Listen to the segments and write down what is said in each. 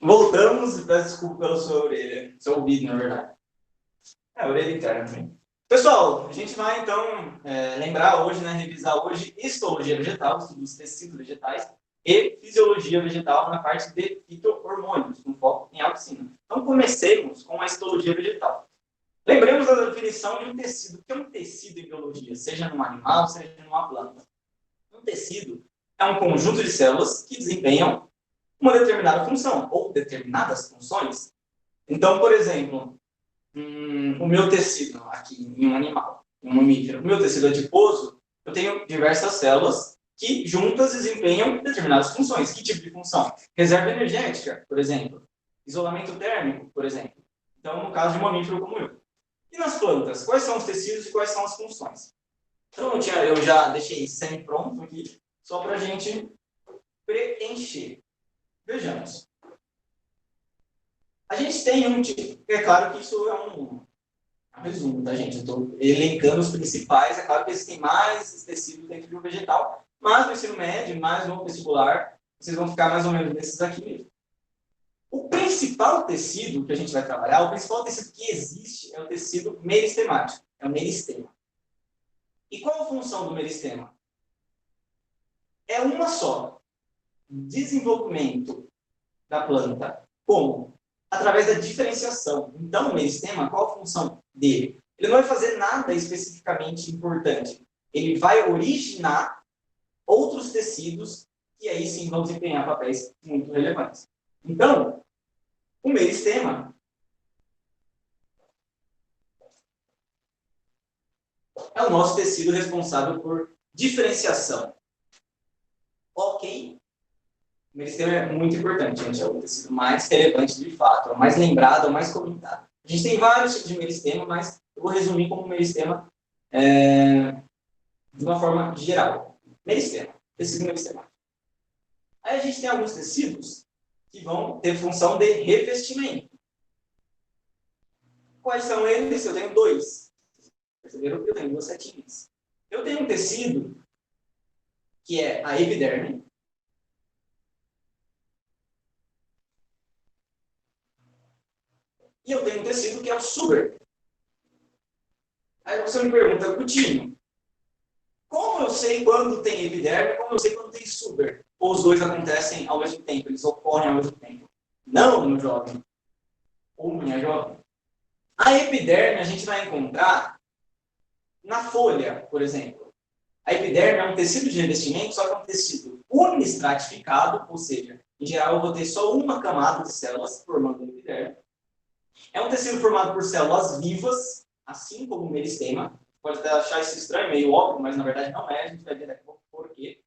Voltamos e peço desculpa pela sua orelha. Seu ouvido, na verdade. É, a orelha interna também. Pessoal, a gente vai, então, lembrar hoje, né, revisar hoje histologia vegetal, estudo dos tecidos vegetais, e fisiologia vegetal na parte de fito-hormônios, com foco em auxina. Então, comecemos com a histologia vegetal. Lembremos da definição de um tecido. O que é um tecido em biologia? Seja num animal, seja numa planta. Um tecido é um conjunto de células que desempenham uma determinada função, ou determinadas funções. Então, por exemplo, o meu tecido aqui em um animal, em um mamífero, o meu tecido adiposo, eu tenho diversas células que juntas desempenham determinadas funções. Que tipo de função? Reserva energética, por exemplo. Isolamento térmico, por exemplo. Então, no caso de um mamífero como eu. E nas plantas, quais são os tecidos e quais são as funções? Então, eu já deixei semi-pronto aqui, só para a gente preencher. Vejamos. A gente tem um tipo, é claro que isso é um resumo, tá, gente? Eu estou elencando os principais, é claro que existem mais tecidos dentro de um vegetal, mas no ensino médio, mais no vestibular, vocês vão ficar mais ou menos nesses aqui mesmo. O principal tecido que a gente vai trabalhar, o principal tecido que existe é o tecido meristemático, é o meristema. E qual a função do meristema? É uma só. Desenvolvimento da planta. Como? Através da diferenciação. Então, o meristema, qual a função dele? Ele não vai fazer nada especificamente importante. Ele vai originar outros tecidos que aí sim vão desempenhar papéis muito relevantes. Então, o meristema é o nosso tecido responsável por diferenciação. Ok? O meristema é muito importante, gente. É o tecido mais relevante de fato, é o mais lembrado, é o mais comentado. A gente tem vários tipos de meristema, mas eu vou resumir como meristema de uma forma geral. Meristema, tecido meristemático. Aí a gente tem alguns tecidos que vão ter função de revestimento. Quais são eles? Eu tenho dois. Perceberam que eu tenho duas setinhas. Eu tenho um tecido que é a epiderme. E eu tenho um tecido que é o suber. Aí você me pergunta, Coutinho, como eu sei quando tem epiderme, como eu sei quando tem suber? Ou os dois acontecem ao mesmo tempo, eles ocorrem ao mesmo tempo? Não, meu jovem. Ou minha jovem. A epiderme a gente vai encontrar na folha, por exemplo. A epiderme é um tecido de revestimento, só que é um tecido unistratificado, ou seja, em geral eu vou ter só uma camada de células formando a epiderme. É um tecido formado por células vivas, assim como o meristema. Pode até achar isso estranho, meio óbvio, mas na verdade não é, a gente vai ver daqui a pouco por quê.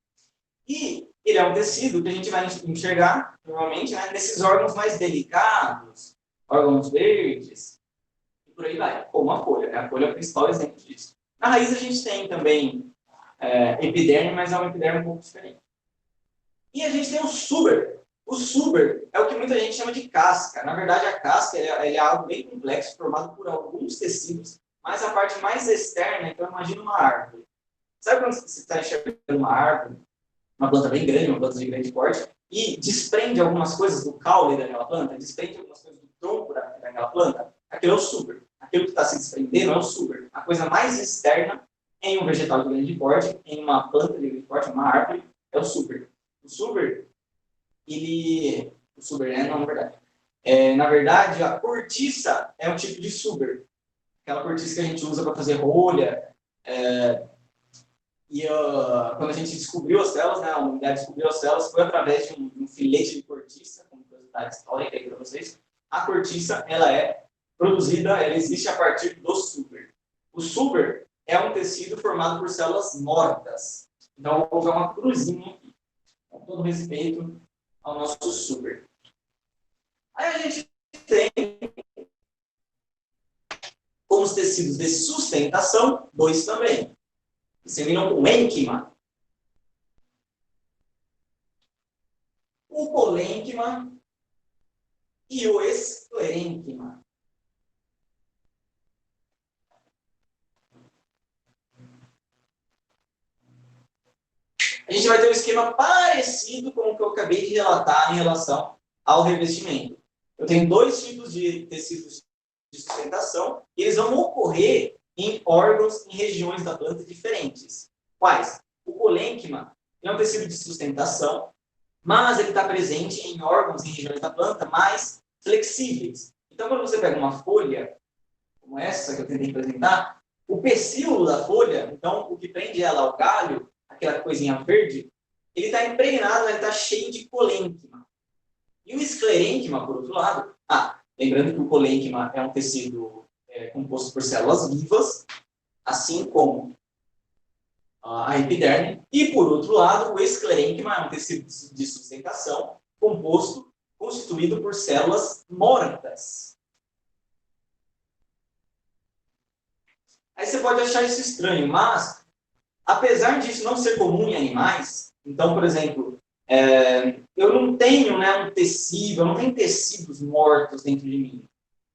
E ele é um tecido que a gente vai enxergar, normalmente, né, nesses órgãos mais delicados, órgãos verdes, e por aí vai, como a folha. Né? A folha é o principal exemplo disso. Na raiz a gente tem também epiderme, mas é uma epiderme um pouco diferente. E a gente tem o suber. O suber é o que muita gente chama de casca. Na verdade, a casca é algo bem complexo, formado por alguns tecidos, mas a parte mais externa, então imagina uma árvore. Sabe quando você está enxergando uma árvore, uma planta bem grande, uma planta de grande porte, e desprende algumas coisas do caule daquela planta, desprende algumas coisas do tronco daquela planta? Aquilo é o suber. Aquilo que está se desprendendo é o suber. A coisa mais externa em um vegetal de grande porte, em uma planta de grande porte, uma árvore, é o suber. O suber, o suber, né? Não, na verdade. Na verdade, a cortiça é um tipo de suber. Aquela cortiça que a gente usa para fazer rolha. Quando a gente descobriu as células, né, a humanidade descobriu as células, foi através de um filete de cortiça, como curiosidade histórica aí para vocês. A cortiça, ela é produzida, ela existe a partir do suber. O suber é um tecido formado por células mortas. Então, eu vou colocar uma cruzinha aqui, com todo respeito ao nosso suber. Aí a gente tem, como os tecidos de sustentação, dois também. Que se terminam com ênquima. O colênquima e o esclerênquima. A gente vai ter um esquema parecido com o que eu acabei de relatar em relação ao revestimento. Eu tenho dois tipos de tecidos de sustentação e eles vão ocorrer em órgãos, em regiões da planta diferentes. Quais? O colênquima é um tecido de sustentação, mas ele está presente em órgãos e regiões da planta mais flexíveis. Então, quando você pega uma folha, como essa que eu tentei apresentar, o pecíolo da folha, então, o que prende ela ao galho, aquela coisinha verde, ele está impregnado, ele está cheio de colênquima. E o esclerênquima, por outro lado, lembrando que o colênquima é um tecido composto por células vivas, assim como a epiderme, e, por outro lado, o esclerênquima é um tecido de sustentação constituído por células mortas. Aí você pode achar isso estranho, mas, apesar disso não ser comum em animais, então, por exemplo, eu não tenho um tecido, eu não tenho tecidos mortos dentro de mim.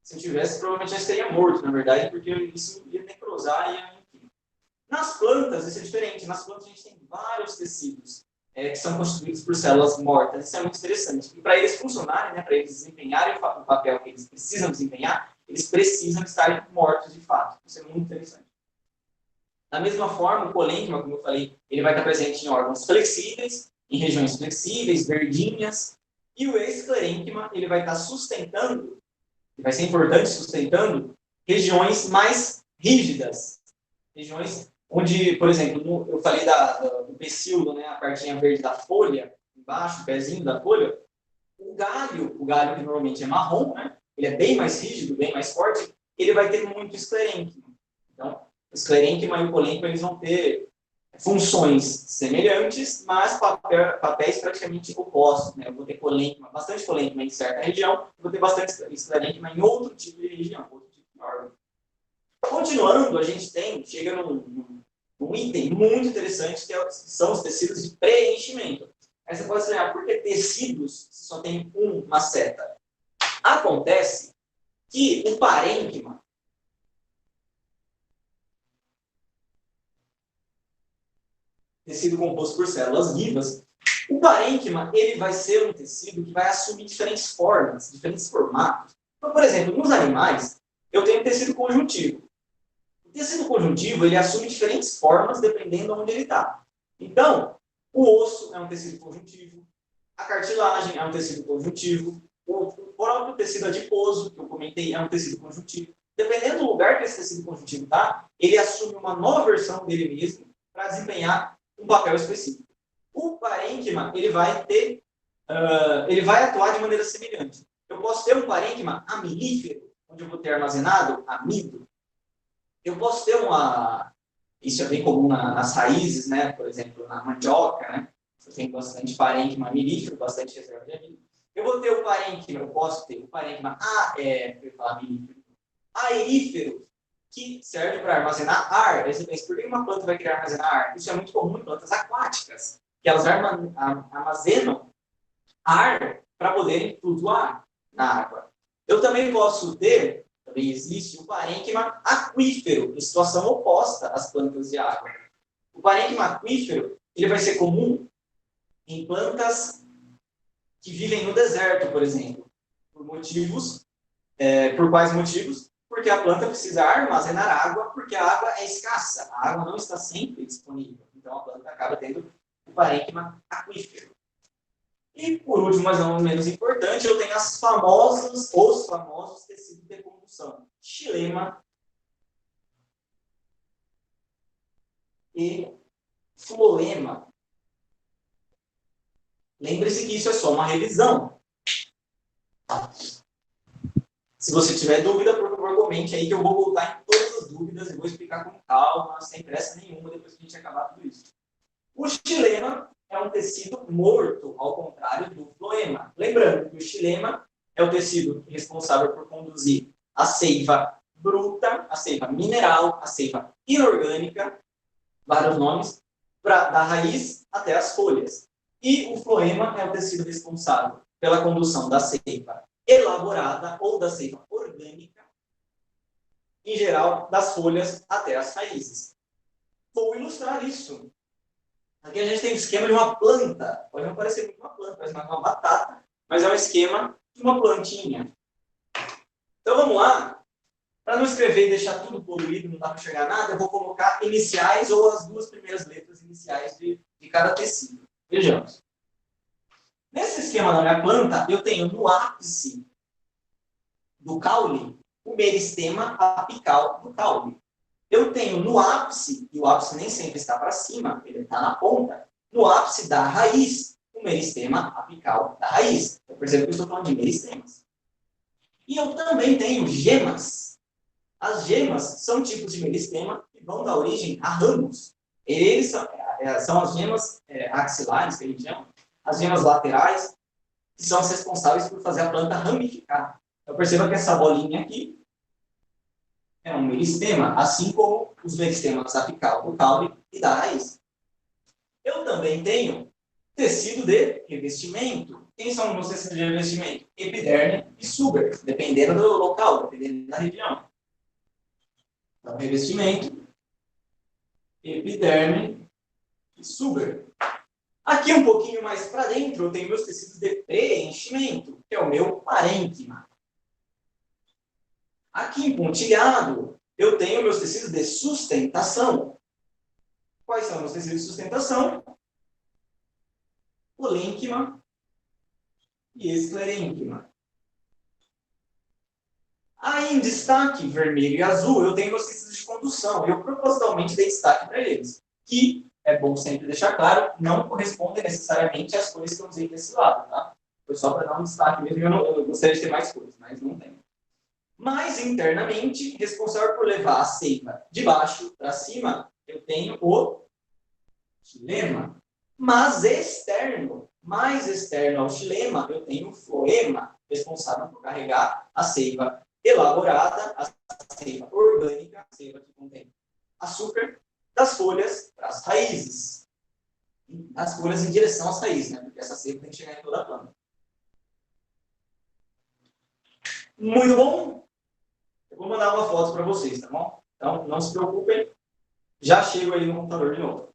Se eu tivesse, provavelmente já estaria morto, na verdade, porque isso ia necrosar e nas plantas, isso é diferente. Nas plantas, a gente tem vários tecidos que são constituídos por células mortas. Isso é muito interessante. E para eles funcionarem, para eles desempenharem o papel que eles precisam desempenhar, eles precisam estar mortos de fato. Isso é muito interessante. Da mesma forma, o colênquima, como eu falei, ele vai estar presente em órgãos flexíveis, em regiões flexíveis, verdinhas. E o esclerênquima, ele vai estar sustentando, e vai ser importante sustentando, regiões mais rígidas. Regiões onde, por exemplo, eu falei do pecíolo, a partinha verde da folha, embaixo, o pezinho da folha, o galho que normalmente é marrom, ele é bem mais rígido, bem mais forte, ele vai ter muito esclerênquima. Então, o esclerênquima e o colênquima, eles vão ter funções semelhantes, mas papéis praticamente opostos. Eu vou ter bastante colênquima em certa região, vou ter bastante esclerênquima em outro tipo de região, outro tipo de órgão. Continuando, a gente chega num item muito interessante, que são os tecidos de preenchimento. Aí você pode estranhar, por que tecidos se só tem uma seta? Acontece que o parênquima, tecido composto por células vivas, o parênquima ele vai ser um tecido que vai assumir diferentes formas, diferentes formatos. Então, por exemplo, nos animais, eu tenho tecido conjuntivo. O tecido conjuntivo ele assume diferentes formas dependendo de onde ele está. Então, o osso é um tecido conjuntivo, a cartilagem é um tecido conjuntivo, o próprio tecido adiposo, que eu comentei, é um tecido conjuntivo. Dependendo do lugar que esse tecido conjuntivo está, ele assume uma nova versão dele mesmo para desempenhar um papel específico. O parênquima ele vai atuar de maneira semelhante. Eu posso ter um parênquima amilífero, onde eu vou ter armazenado amido. Eu posso ter isso é bem comum nas raízes, por exemplo, na mandioca, eu tenho bastante parênquima amilífero, bastante reserva de amido. Eu posso ter o parênquima aerífero, que serve para armazenar ar. Aí você pensa, por que uma planta vai querer armazenar ar? Isso é muito comum em plantas aquáticas, que elas armazenam ar para poderem flutuar na água. Eu também posso ter, também existe o parênquima aquífero, em situação oposta às plantas de água. O parênquima aquífero ele vai ser comum em plantas que vivem no deserto, por exemplo. Por quais motivos? Porque a planta precisa armazenar água, porque a água é escassa. A água não está sempre disponível. Então, a planta acaba tendo o parênquima aquífero. E, por último, mas não menos importante, eu tenho os famosos tecidos de condução. Xilema e floema. Lembre-se que isso é só uma revisão. Se você tiver dúvida, por favor, comente aí que eu vou voltar em todas as dúvidas e vou explicar com calma, sem pressa nenhuma, depois que a gente acabar tudo isso. O xilema é um tecido morto, ao contrário do floema. Lembrando que o xilema é o tecido responsável por conduzir a seiva bruta, a seiva mineral, a seiva inorgânica, vários nomes, da raiz até as folhas. E o floema é o tecido responsável pela condução da seiva elaborada ou da seiva orgânica, em geral, das folhas até as raízes. Vou ilustrar isso. Aqui a gente tem o esquema de uma planta. Pode não parecer muito uma planta, parece mais uma batata, mas é um esquema de uma plantinha. Então, vamos lá. Para não escrever e deixar tudo poluído, não dá para enxergar nada, eu vou colocar iniciais ou as duas primeiras letras iniciais de cada tecido. Vejamos. Nesse esquema da minha planta, eu tenho no ápice do caule o meristema apical do caule. Eu tenho no ápice, e o ápice nem sempre está para cima, ele está na ponta, no ápice da raiz, o meristema apical da raiz. Eu percebo que eu estou falando de meristemas. E eu também tenho gemas. As gemas são tipos de meristema que vão dar origem a ramos. Eles são as gemas axilares, que a gente chama, as gemas laterais, que são as responsáveis por fazer a planta ramificar. Eu percebo que essa bolinha aqui é um meristema, assim como os meristemas apical do caule e da raiz. Eu também tenho tecido de revestimento. Quem são os tecidos de revestimento? Epiderme e suber, dependendo do local, dependendo da região. Então, revestimento, epiderme e suber. Aqui um pouquinho mais para dentro, eu tenho meus tecidos de preenchimento, que é o meu parênquima. Aqui em pontilhado, eu tenho meus tecidos de sustentação. Quais são os tecidos de sustentação? Polênquima e esclerênquima. Aí, em destaque vermelho e azul, eu tenho meus tecidos de condução. Eu propositalmente dei destaque para eles. Que, é bom sempre deixar claro, não correspondem necessariamente às cores que eu usei desse lado. Tá? Foi só para dar um destaque mesmo. Eu gostaria de ter mais cores, mas não tem. Mas, internamente, responsável por levar a seiva de baixo para cima, eu tenho o xilema. Mas externo, mais externo ao xilema, eu tenho o floema, responsável por carregar a seiva elaborada, a seiva orgânica, a seiva que contém açúcar, das folhas para as raízes. As folhas em direção às raízes, né? Porque essa seiva tem que chegar em toda a planta. Muito bom? Eu vou mandar uma foto para vocês, tá bom? Então, não se preocupem. Já chego aí no computador de novo.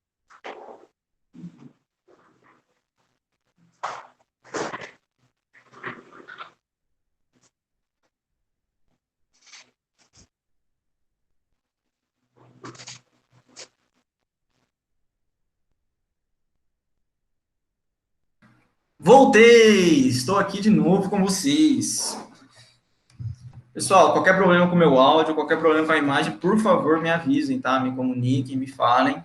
Voltei! Estou aqui de novo com vocês. Pessoal, qualquer problema com o meu áudio, qualquer problema com a imagem, por favor, me avisem, tá? Me comuniquem, me falem,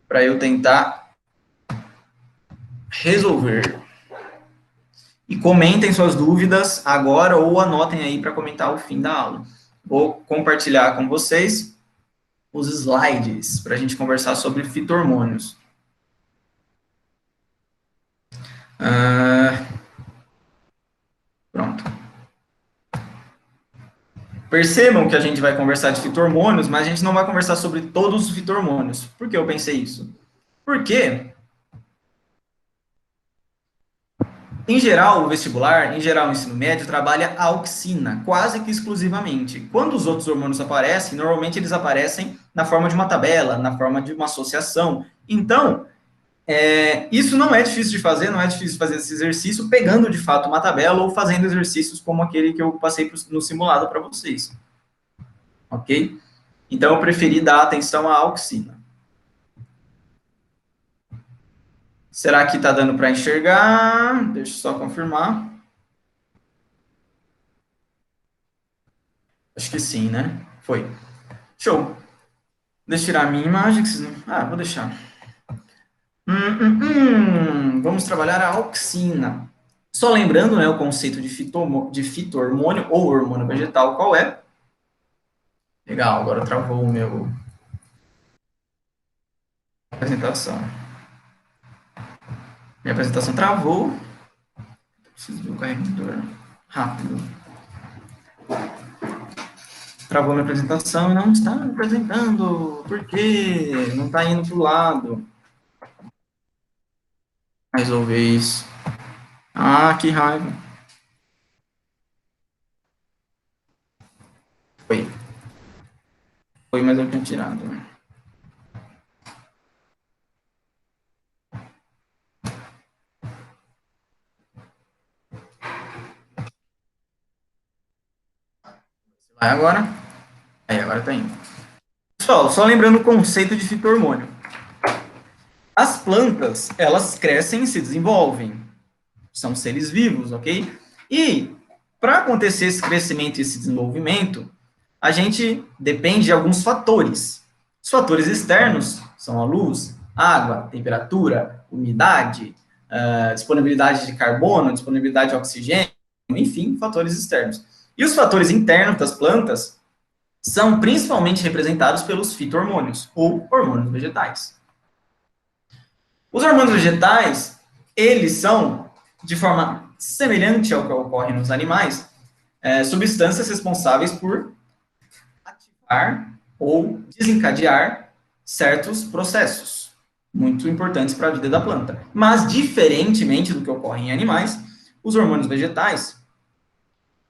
para eu tentar resolver. E comentem suas dúvidas agora ou anotem aí para comentar o fim da aula. Vou compartilhar com vocês os slides para a gente conversar sobre fito-hormônios. Pronto. Percebam que a gente vai conversar de fito-hormônios, mas a gente não vai conversar sobre todos os fito-hormônios. Por que eu pensei isso? Porque, em geral, o vestibular, em geral, o ensino médio, trabalha a auxina, quase que exclusivamente. Quando os outros hormônios aparecem, normalmente eles aparecem na forma de uma tabela, na forma de uma associação. Então, isso não é difícil de fazer, não é difícil fazer esse exercício pegando, de fato, uma tabela ou fazendo exercícios como aquele que eu passei no simulado para vocês. Ok? Então, eu preferi dar atenção à auxina. Será que está dando para enxergar? Deixa eu só confirmar. Acho que sim, né? Foi. Show. Deixa eu tirar a minha imagem. Que vocês não... vou deixar. Vamos trabalhar a auxina. Só lembrando, né, o conceito de fito-hormônio ou hormônio vegetal, qual é? Legal, agora travou o meu apresentação. Minha apresentação travou. Preciso de um carregador rápido. Travou minha apresentação e não está apresentando. Por quê? Não está indo para o lado. Resolver isso. Que raiva. Foi. Foi, mas eu tinha tirado. Vai agora. Aí, agora tá indo. Pessoal, só lembrando o conceito de fito-hormônio. As plantas, elas crescem e se desenvolvem. São seres vivos, ok? E, para acontecer esse crescimento e esse desenvolvimento, a gente depende de alguns fatores. Os fatores externos são a luz, água, temperatura, umidade, disponibilidade de carbono, disponibilidade de oxigênio, enfim, fatores externos. E os fatores internos das plantas são principalmente representados pelos fito-hormônios, ou hormônios vegetais. Os hormônios vegetais, eles são, de forma semelhante ao que ocorre nos animais, substâncias responsáveis por ativar ou desencadear certos processos muito importantes para a vida da planta. Mas, diferentemente do que ocorre em animais, os hormônios vegetais,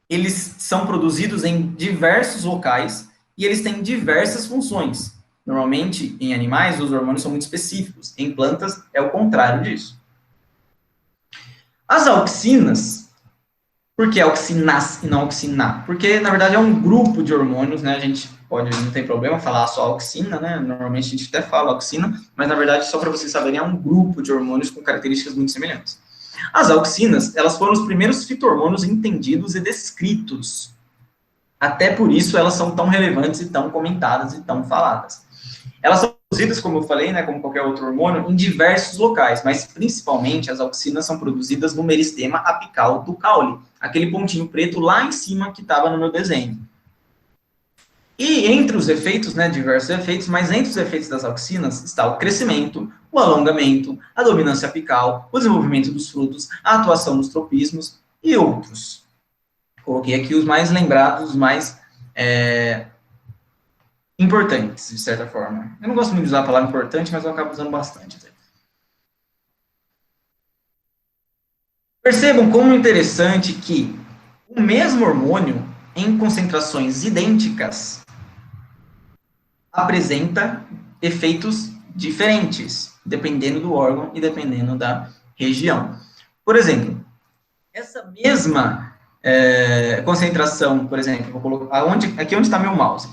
eles são produzidos em diversos locais e eles têm diversas funções. Normalmente, em animais, os hormônios são muito específicos. Em plantas, é o contrário disso. As auxinas, por que auxinas e não auxinar? Porque, na verdade, é um grupo de hormônios, né? A gente pode, não tem problema falar só auxina, né? Normalmente a gente até fala auxina, mas, na verdade, só para vocês saberem, é um grupo de hormônios com características muito semelhantes. As auxinas, elas foram os primeiros fito-hormônios entendidos e descritos. Até por isso elas são tão relevantes e tão comentadas e tão faladas. Elas são produzidas, como eu falei, né, como qualquer outro hormônio, em diversos locais, mas principalmente as auxinas são produzidas no meristema apical do caule, aquele pontinho preto lá em cima que estava no meu desenho. E entre os efeitos, né, diversos efeitos, mas entre os efeitos das auxinas está o crescimento, o alongamento, a dominância apical, o desenvolvimento dos frutos, a atuação dos tropismos e outros. Coloquei aqui os mais lembrados, os mais importantes, de certa forma. Eu não gosto muito de usar a palavra importante, mas eu acabo usando bastante. Percebam como interessante que o mesmo hormônio, em concentrações idênticas, apresenta efeitos diferentes, dependendo do órgão e dependendo da região. Por exemplo, essa mesma concentração, por exemplo, vou colocar aqui onde está meu mouse.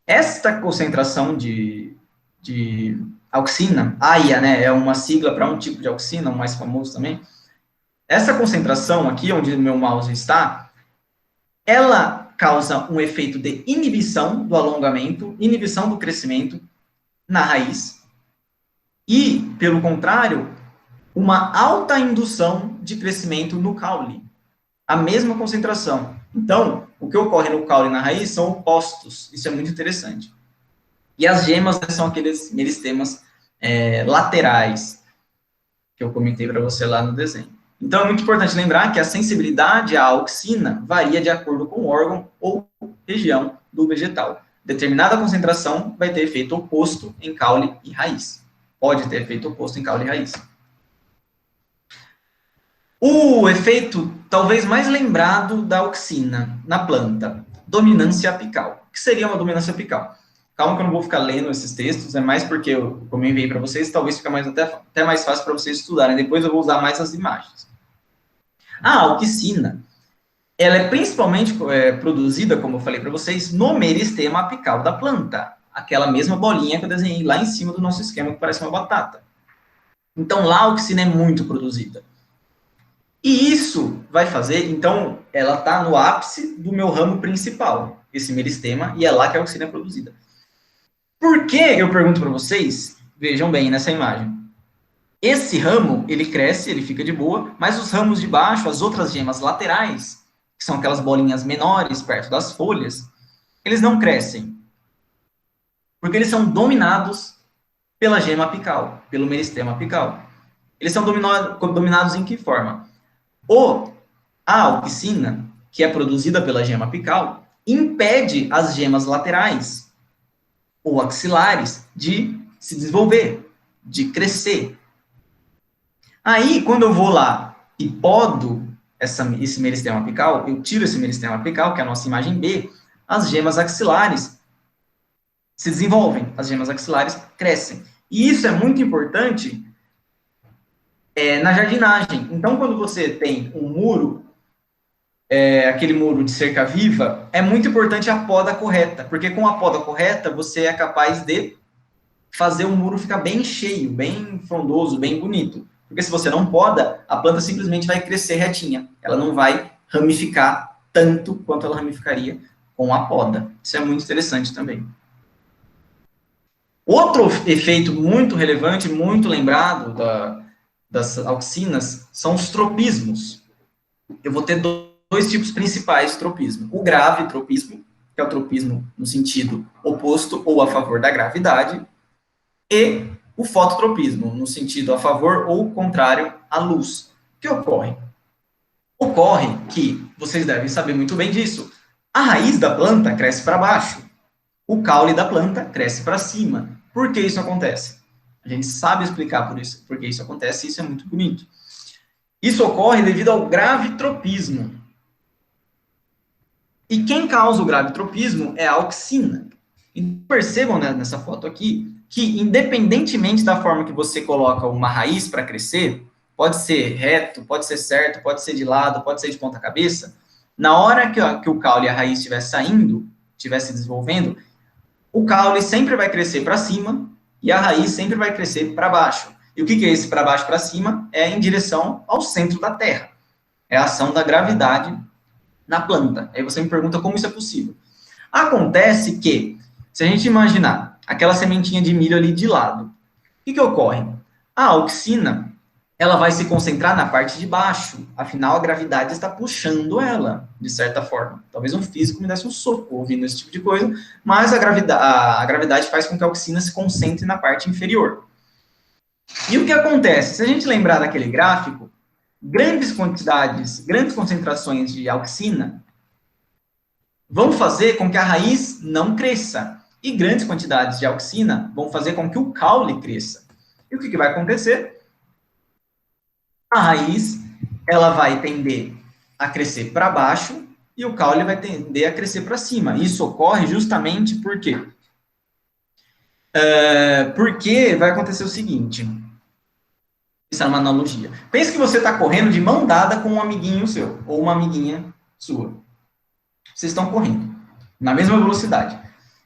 Esta concentração de auxina, AIA, né, é uma sigla para um tipo de auxina, o mais famoso também. Essa concentração aqui, onde meu mouse está, ela causa um efeito de inibição do alongamento, inibição do crescimento na raiz, e, pelo contrário, uma alta indução de crescimento no caule. A mesma concentração. Então, o que ocorre no caule e na raiz são opostos. Isso é muito interessante. E as gemas, né, são aqueles meristemas laterais que eu comentei para você lá no desenho. Então, é muito importante lembrar que a sensibilidade à auxina varia de acordo com o órgão ou região do vegetal. Determinada concentração vai ter efeito oposto em caule e raiz. Pode ter efeito oposto em caule e raiz. O efeito talvez mais lembrado da auxina na planta, dominância apical. O que seria uma dominância apical? Calma que eu não vou ficar lendo esses textos, é mais porque como eu enviei para vocês, talvez fique até mais fácil para vocês estudarem. Depois eu vou usar mais as imagens. A auxina, ela é principalmente produzida, como eu falei para vocês, no meristema apical da planta. Aquela mesma bolinha que eu desenhei lá em cima do nosso esquema, que parece uma batata. Então, lá a auxina é muito produzida. E isso vai fazer, então, ela está no ápice do meu ramo principal, esse meristema, e é lá que a auxina é produzida. Por que, eu pergunto para vocês, vejam bem nessa imagem, esse ramo, ele cresce, ele fica de boa, mas os ramos de baixo, as outras gemas laterais, que são aquelas bolinhas menores perto das folhas, eles não crescem. Porque eles são dominados pela gema apical, pelo meristema apical. Eles são dominados em que forma? A auxina, que é produzida pela gema apical, impede as gemas laterais ou axilares de se desenvolver, de crescer. Aí, quando eu vou lá e podo esse meristema apical, eu tiro esse meristema apical, que é a nossa imagem B, as gemas axilares se desenvolvem, as gemas axilares crescem. E isso é muito importante na jardinagem. Então, quando você tem um muro aquele muro de cerca viva, é muito importante a poda correta, porque com a poda correta, você é capaz de fazer o muro ficar bem cheio, bem frondoso, bem bonito. Porque se você não poda, a planta simplesmente vai crescer retinha. Ela não vai ramificar tanto quanto ela ramificaria com a poda. Isso é muito interessante também. Outro efeito muito relevante, muito lembrado das auxinas, são os tropismos. Eu vou ter dois tipos principais de tropismo. O grave tropismo, que é o tropismo no sentido oposto ou a favor da gravidade, e o fototropismo, no sentido a favor ou contrário à luz. O que ocorre? Ocorre que, vocês devem saber muito bem disso, a raiz da planta cresce para baixo, o caule da planta cresce para cima. Por que isso acontece? A gente sabe explicar por que isso acontece, e isso é muito bonito. Isso ocorre devido ao gravitropismo. E quem causa o gravitropismo é a auxina. E percebam, né, nessa foto aqui que, independentemente da forma que você coloca uma raiz para crescer, pode ser reto, pode ser certo, pode ser de lado, pode ser de ponta cabeça, na hora que o caule e a raiz estiver saindo, estiver se desenvolvendo, o caule sempre vai crescer para cima e a raiz sempre vai crescer para baixo. E o que é esse para baixo para cima? É em direção ao centro da Terra. É a ação da gravidade na planta. Aí você me pergunta como isso é possível. Acontece que, se a gente imaginar aquela sementinha de milho ali de lado, o que ocorre? A auxina, ela vai se concentrar na parte de baixo, afinal a gravidade está puxando ela, de certa forma. Talvez um físico me desse um soco ouvindo esse tipo de coisa, mas a gravidade faz com que a auxina se concentre na parte inferior. E o que acontece? Se a gente lembrar daquele gráfico, grandes quantidades, grandes concentrações de auxina vão fazer com que a raiz não cresça. E grandes quantidades de auxina vão fazer com que o caule cresça. E o que vai acontecer? A raiz, ela vai tender a crescer para baixo e o caule vai tender a crescer para cima. Isso ocorre justamente por quê? Porque vai acontecer o seguinte. Isso é uma analogia. Pense que você está correndo de mão dada com um amiguinho seu, ou uma amiguinha sua. Vocês estão correndo, na mesma velocidade.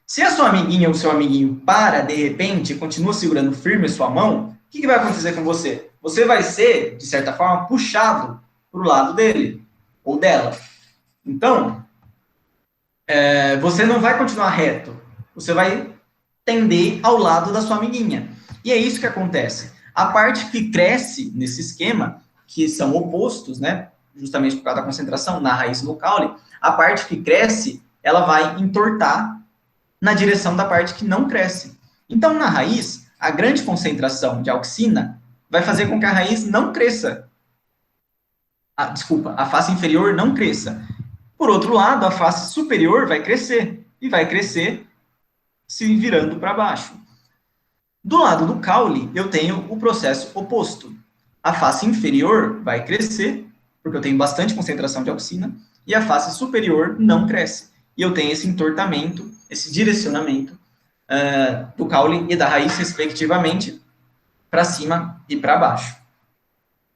Se a sua amiguinha ou seu amiguinho para, de repente, e continua segurando firme a sua mão, o que vai acontecer com você? Você vai ser, de certa forma, puxado para o lado dele, ou dela. Então, você não vai continuar reto, você vai tender ao lado da sua amiguinha. E é isso que acontece. A parte que cresce nesse esquema, que são opostos, né, justamente por causa da concentração na raiz e no caule, a parte que cresce, ela vai entortar na direção da parte que não cresce. Então, na raiz, a grande concentração de auxina vai fazer com que a raiz não cresça. A face inferior não cresça. Por outro lado, a face superior vai crescer, e vai crescer se virando para baixo. Do lado do caule, eu tenho o processo oposto. A face inferior vai crescer, porque eu tenho bastante concentração de auxina, e a face superior não cresce. E eu tenho esse entortamento, esse direcionamento do caule e da raiz, respectivamente, para cima e para baixo.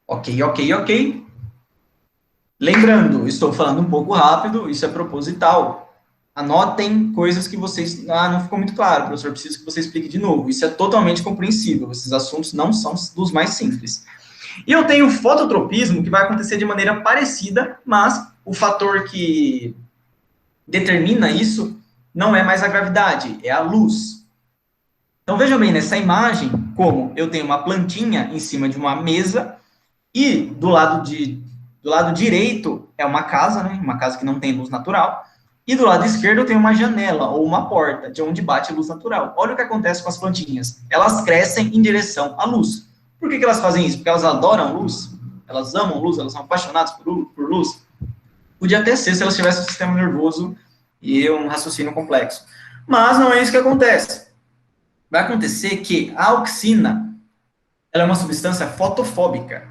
Ok. Lembrando, estou falando um pouco rápido, isso é proposital. Anotem coisas que vocês... não ficou muito claro, professor, preciso que você explique de novo. Isso é totalmente compreensível, esses assuntos não são dos mais simples. E eu tenho o fototropismo, que vai acontecer de maneira parecida, mas o fator que determina isso não é mais a gravidade, é a luz. Então, vejam bem, nessa imagem, como eu tenho uma plantinha em cima de uma mesa, e do lado direito é uma casa, né, uma casa que não tem luz natural, e do lado esquerdo eu tenho uma janela, ou uma porta, de onde bate luz natural. Olha o que acontece com as plantinhas. Elas crescem em direção à luz. Por que elas fazem isso? Porque elas adoram luz, elas amam luz, elas são apaixonadas por luz. Podia até ser se elas tivessem um sistema nervoso e um raciocínio complexo. Mas não é isso que acontece. Vai acontecer que a auxina, ela é uma substância fotofóbica.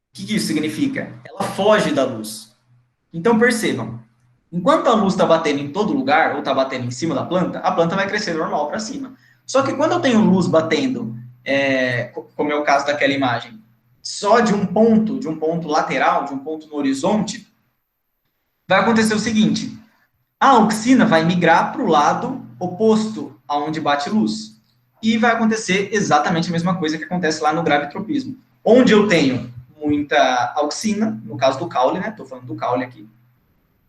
O que isso significa? Ela foge da luz. Então, percebam, enquanto a luz está batendo em todo lugar, ou está batendo em cima da planta, a planta vai crescer normal para cima. Só que quando eu tenho luz batendo, como é o caso daquela imagem, só de um ponto lateral, de um ponto no horizonte, vai acontecer o seguinte, a auxina vai migrar para o lado oposto aonde bate luz. E vai acontecer exatamente a mesma coisa que acontece lá no gravitropismo. Onde eu tenho muita auxina, no caso do caule, né? Estou falando do caule aqui,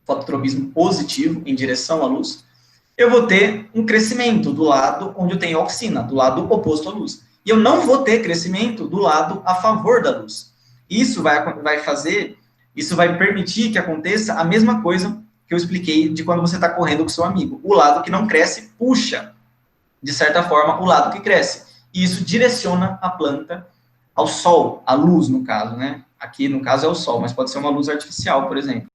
fototropismo positivo em direção à luz, eu vou ter um crescimento do lado onde eu tenho auxina, do lado oposto à luz. E eu não vou ter crescimento do lado a favor da luz. Isso vai permitir que aconteça a mesma coisa que eu expliquei de quando você está correndo com seu amigo. O lado que não cresce puxa, de certa forma, o lado que cresce. E isso direciona a planta ao sol, à luz, no caso, né? Aqui, no caso, é o sol, mas pode ser uma luz artificial, por exemplo.